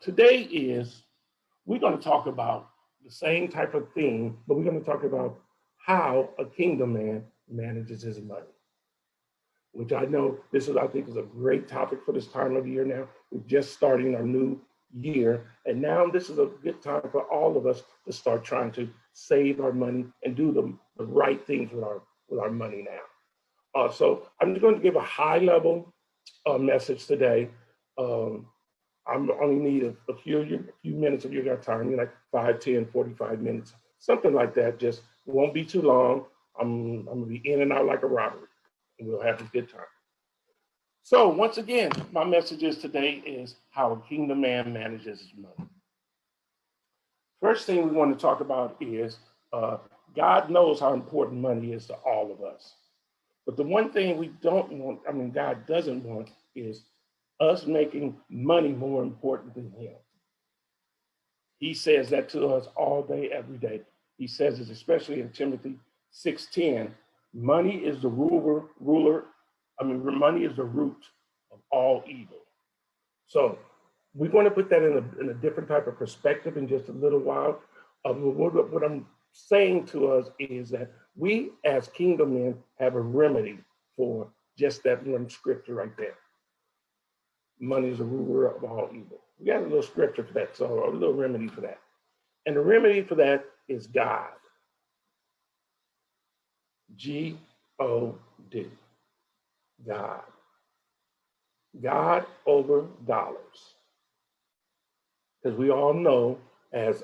Today we're going to talk about the same type of thing, but we're going to talk about how a kingdom man manages his money, which I know I think is a great topic for this time of the year now. We're just starting our new year, and now this is a good time for all of us to start trying to save our money and do the right things with our money now. So I'm going to give a high level message today. I'm only need a few minutes of your time, like 5, 10, 45 minutes, something like that. Just won't be too long. I'm going to be in and out like a robbery, and we'll have a good time. So once again, my message today is how a kingdom man manages his money. First thing we want to talk about is God knows how important money is to all of us. But the one thing we don't want, God doesn't want, is us making money more important than him. He says that to us all day, every day. He says it especially in Timothy 6:10. Money is the money is the root of all evil. So we're going to put that in a different type of perspective in just a little while. What I'm saying to us is that we as kingdom men have a remedy for just that one scripture right there. Money is the ruler of all evil. We got a little scripture for that, so a little remedy for that. And the remedy for that is God. G-O-D. God. God over dollars. Because we all know as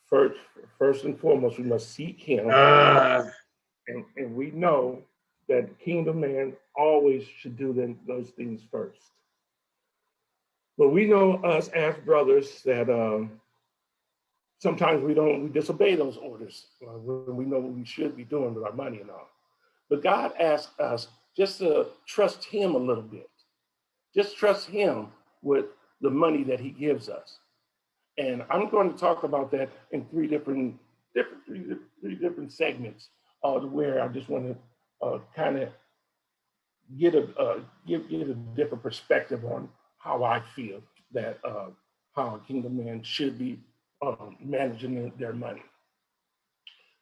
first and foremost, we must seek him. And we know that kingdom man always should do those things first. But we know us as brothers that sometimes we disobey those orders when we know what we should be doing with our money and all. But God asks us just to trust him a little bit. Just trust him with the money that he gives us. And I'm going to talk about that in three different segments where I just want to kind of get a different perspective on how I feel that how a kingdom man should be managing their money.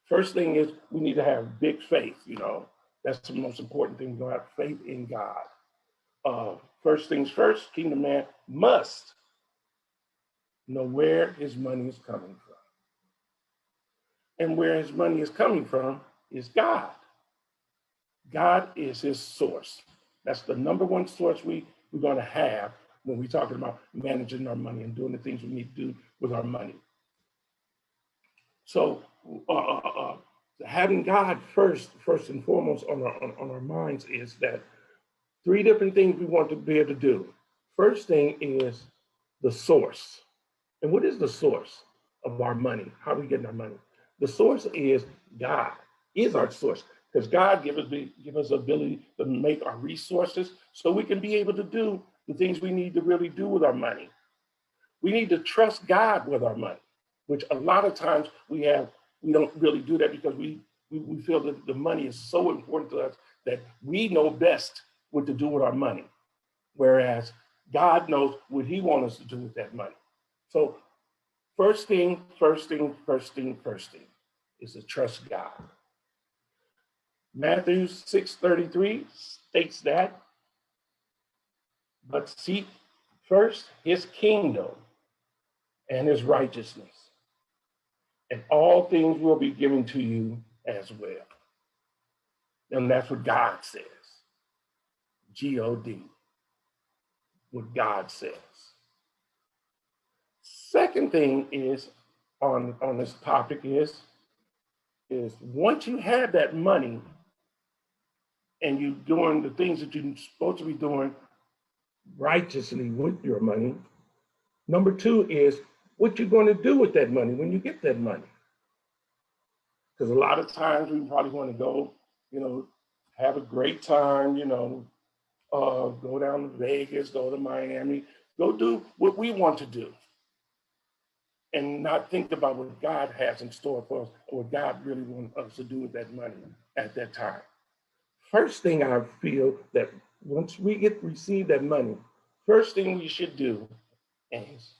First thing is we need to have big faith. That's the most important thing. We have faith in God. First things first, kingdom man must know where his money is coming from. And where his money is coming from is God. God is his source. That's the number one source we're going to have when we're talking about managing our money and doing the things we need to do with our money. So having God first and foremost on our minds is that three different things we want to be able to do. First thing is the source. And what is the source of our money? How are we getting our money? The source is God, is our source. Because God give us the ability to make our resources so we can be able to do the things we need to really do with our money. We need to trust God with our money, which a lot of times we don't really do that because we feel that the money is so important to us that we know best what to do with our money. Whereas God knows what he wants us to do with that money. So first thing is to trust God. Matthew 6:33 states that, but seek first his kingdom and his righteousness, and all things will be given to you as well. And that's what God says. G-O-D. What God says. Second thing is on this topic is once you have that money and you're doing the things that you're supposed to be doing righteously with your money, number two is what you're going to do with that money when you get that money. Because a lot of times we probably want to go, have a great time, go down to Vegas, go to Miami, go do what we want to do. And not think about what God has in store for us or what God really wants us to do with that money at that time. First thing I feel that once we receive that money, first thing we should do is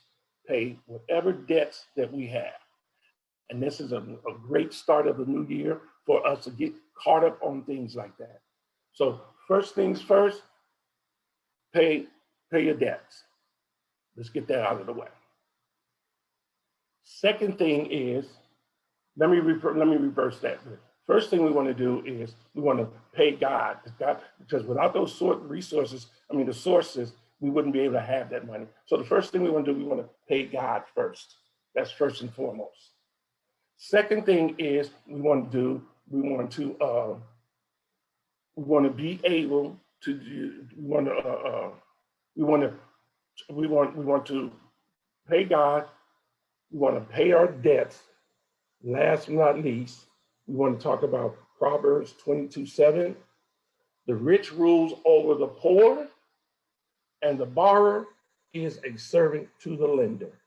pay whatever debts that we have. And this is a great start of the new year for us to get caught up on things like that. So first things first, pay your debts. Let's get that out of the way. Second thing is, let me reverse that. First thing we want to do is we want to pay God, because without those resources, the sources, we wouldn't be able to have that money. So the first thing we want to do, we want to pay God first. That's first and foremost. Second thing is we want to be able to do, we want to pay God. We want to pay our debts. Last but not least, we want to talk about Proverbs 22:7. The rich rules over the poor, and the borrower is a servant to the lender.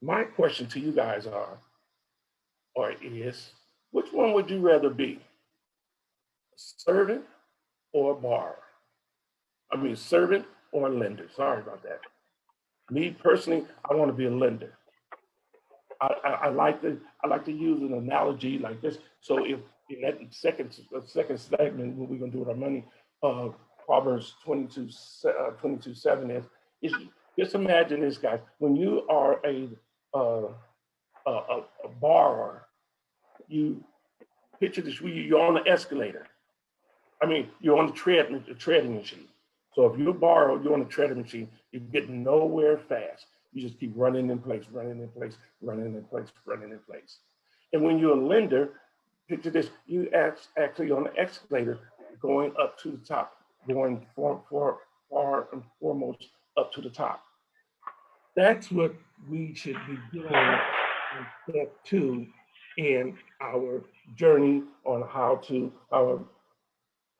My question to you guys is, which one would you rather be? A servant or a borrower? Servant or a lender. Sorry about that. Me personally, I want to be a lender. I like to use an analogy like this. So if in that second segment, what we're going to do with our money, Proverbs 22:7 is just imagine this, guys. When you are a borrower, you picture this: you're on the escalator. You're on the treading machine. So if you borrow, you're on the treading machine, you get nowhere fast. You just keep running in place, running in place, running in place, running in place. And when you're a lender, picture this: you actually on the escalator, going up to the top, going far and foremost up to the top. That's what we should be doing in step 2 in our journey on how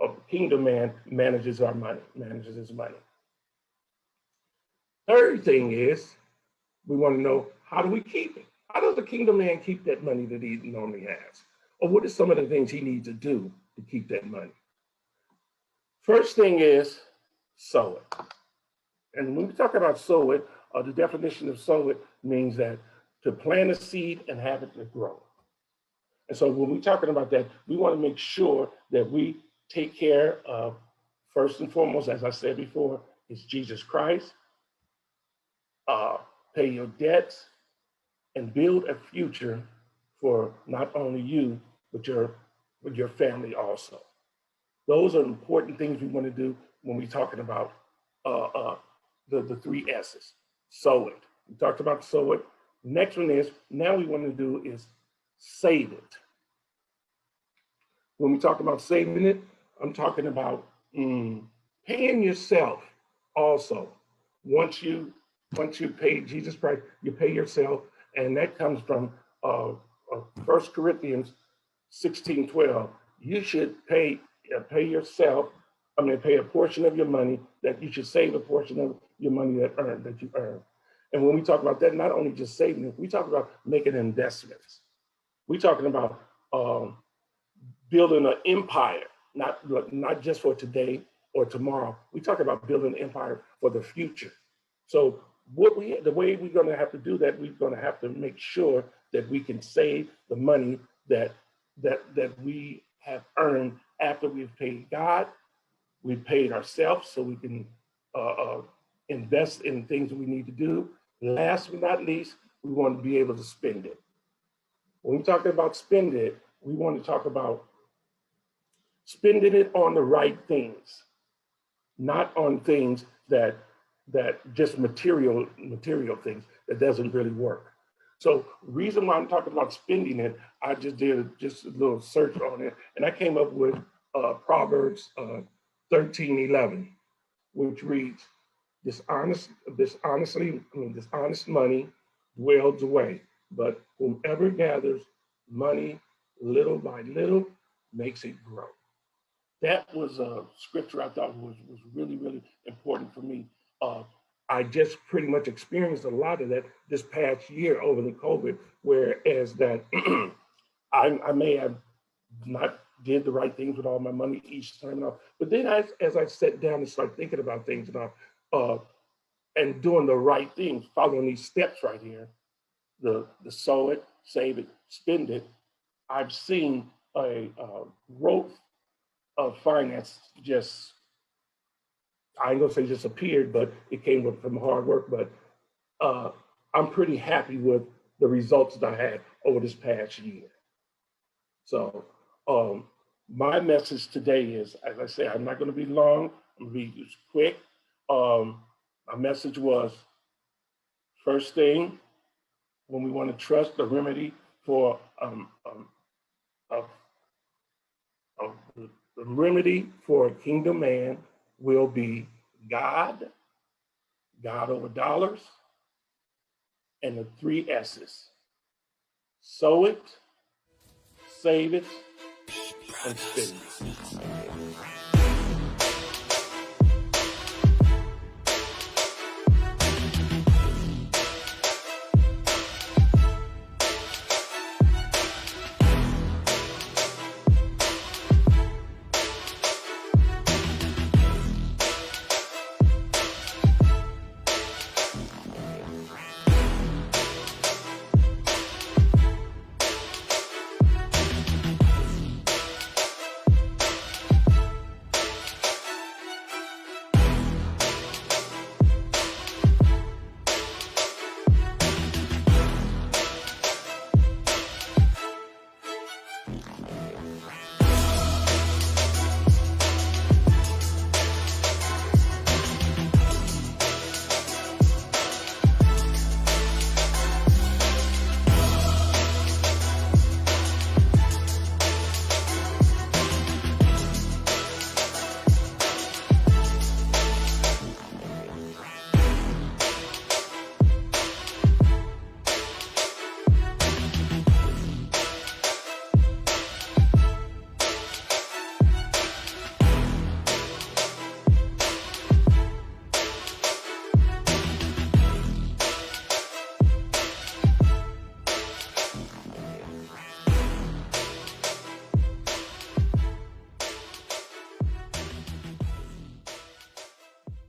a kingdom man manages his money. Third thing is, we want to know, how do we keep it? How does the kingdom man keep that money that he normally has? Or what are some of the things he needs to do to keep that money? First thing is, sow it. And when we talk about sow it, the definition of sow it means that to plant a seed and have it to grow. And so when we're talking about that, we want to make sure that we take care of, first and foremost, as I said before, is Jesus Christ. Pay your debts and build a future for not only you, but your family also. Those are important things we want to do when we're talking about the 3 S's. Sow it. We talked about sow it. Next one is, now we want to do is save it. When we talk about saving it, I'm talking about paying yourself also. Once you pay Jesus Christ, you pay yourself, and that comes from 1 Corinthians 16:12. You should pay yourself. Pay a portion of your money, that you should save a portion of your money that you earn. And when we talk about that, not only just saving it, we talk about making investments. We're talking about building an empire, not just for today or tomorrow. We talk about building an empire for the future. So the way we're going to have to do that, we're going to have to make sure that we can save the money that we have earned after we've paid God, we've paid ourselves, so we can invest in things that we need to do. Last but not least, we want to be able to spend it. When we're talking about spend it, we want to talk about spending it on the right things, not on things that just material things that doesn't really work. So reason why I'm talking about spending it, I just did a little search on it, and I came up with Proverbs 13:11, which reads, dishonest money dwells away, but whomever gathers money little by little makes it grow. That was a scripture I thought was really, really important for me. I just pretty much experienced a lot of that this past year over the COVID, whereas that I may have not did the right things with all my money each time. But then as I sat down and started thinking about things, and doing the right thing, following these steps right here, the sow it, save it, spend it, I've seen a growth of finance just, I ain't gonna say just appeared, but it came from hard work. But I'm pretty happy with the results that I had over this past year. So my message today is, as I say, I'm not gonna be long, I'm gonna be just quick. My message was, first thing, when we want to trust, the remedy for the remedy for a kingdom man will be God, God over dollars, and the 3 S's: sow it, save it, and spend it.